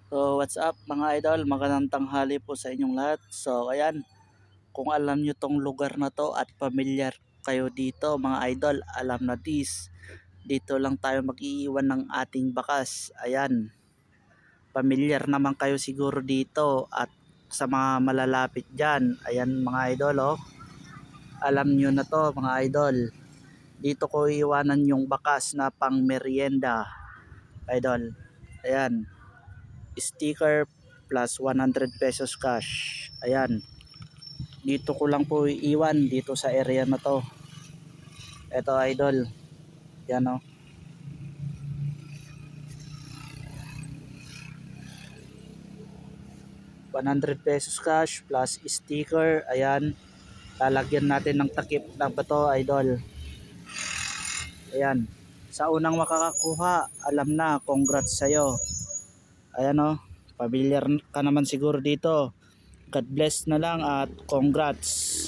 So what's up mga idol, magandang tanghali po sa inyong lahat. So ayan, kung alam nyo tong lugar na to at pamilyar kayo dito mga idol, alam na this. Dito lang tayo mag-iiwan ng ating bakas. Ayan, pamilyar naman kayo siguro dito at sa mga malalapit dyan. Ayan mga idol oh, alam nyo na to mga idol. Dito ko iiwanan yung bakas na pang merienda idol. Ayan, sticker plus 100 pesos cash. Ayan, dito ko lang po iiwan dito sa area na to. Ito idol, yan o. 100 pesos cash plus sticker. Ayan, lalagyan natin ng takip na ba to idol. Ayan, sa unang makakakuha, alam na, congrats sa'yo. Ayan o, pamilyar ka naman siguro dito. God bless na lang at congrats.